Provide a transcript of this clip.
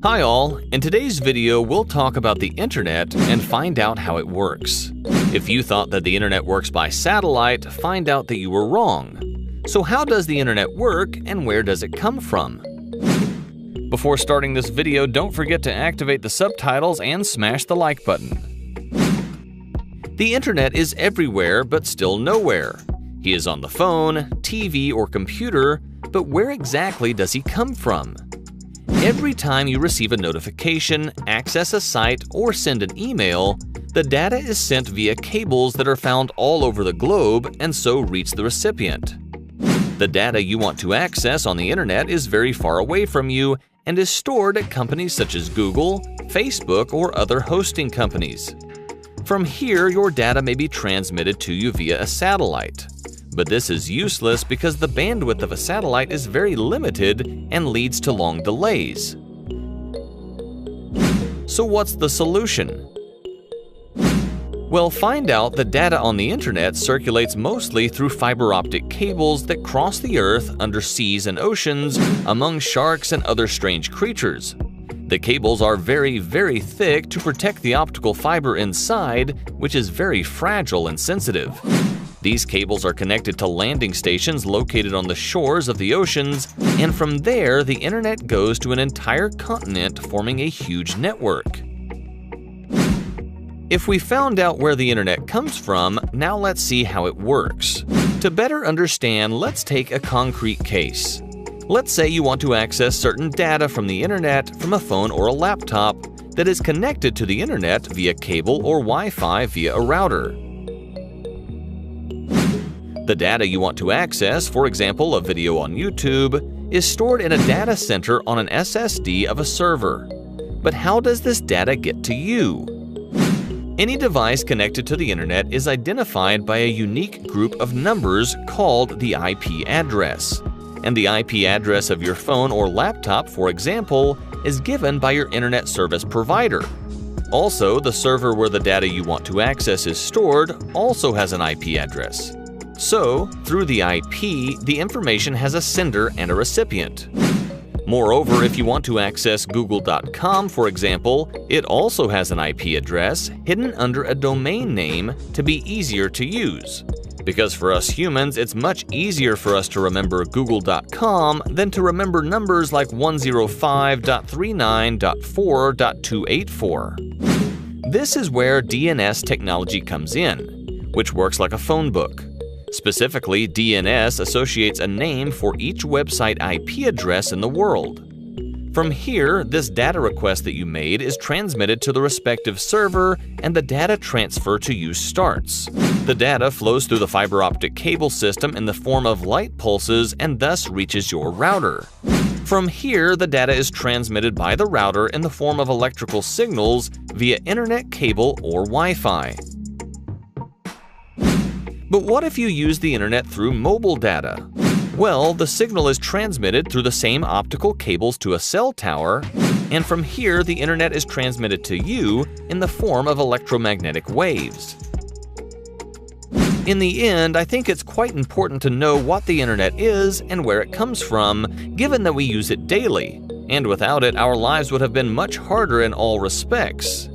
Hi all, in today's video we'll talk about the internet and find out how it works. If you thought that the internet works by satellite, find out that you were wrong. So how does the internet work and where does it come from? Before starting this video, don't forget to activate the subtitles and smash the like button. The internet is everywhere but still nowhere. He is on the phone, TV, or computer, but where exactly does he come from? Every time you receive a notification, access a site, or send an email, the data is sent via cables that are found all over the globe and so reach the recipient. The data you want to access on the internet is very far away from you and is stored at companies such as Google, Facebook, or other hosting companies. From here, your data may be transmitted to you via a satellite. But this is useless because the bandwidth of a satellite is very limited and leads to long delays. So what's the solution? Well, find out that data on the internet circulates mostly through fiber optic cables that cross the earth under seas and oceans, among sharks and other strange creatures. The cables are very, very thick to protect the optical fiber inside, which is very fragile and sensitive. These cables are connected to landing stations located on the shores of the oceans, and from there the internet goes to an entire continent, forming a huge network. If we found out where the internet comes from, now let's see how it works. To better understand, let's take a concrete case. Let's say you want to access certain data from the internet from a phone or a laptop that is connected to the internet via cable or Wi-Fi via a router. The data you want to access, for example a video on YouTube, is stored in a data center on an SSD of a server. But how does this data get to you? Any device connected to the internet is identified by a unique group of numbers called the IP address. And the IP address of your phone or laptop, for example, is given by your internet service provider. Also, the server where the data you want to access is stored also has an IP address. So, through the IP, the information has a sender and a recipient. Moreover, if you want to access Google.com, for example, it also has an IP address hidden under a domain name to be easier to use. Because for us humans, it's much easier for us to remember Google.com than to remember numbers like 105.39.4.284. This is where DNS technology comes in, which works like a phone book. Specifically, DNS associates a name for each website IP address in the world. From here, this data request that you made is transmitted to the respective server and the data transfer to you starts. The data flows through the fiber optic cable system in the form of light pulses and thus reaches your router. From here, the data is transmitted by the router in the form of electrical signals via internet cable or Wi-Fi. But what if you use the internet through mobile data? Well, the signal is transmitted through the same optical cables to a cell tower, and from here the internet is transmitted to you in the form of electromagnetic waves. In the end, I think it's quite important to know what the internet is and where it comes from, given that we use it daily, and without it our lives would have been much harder in all respects.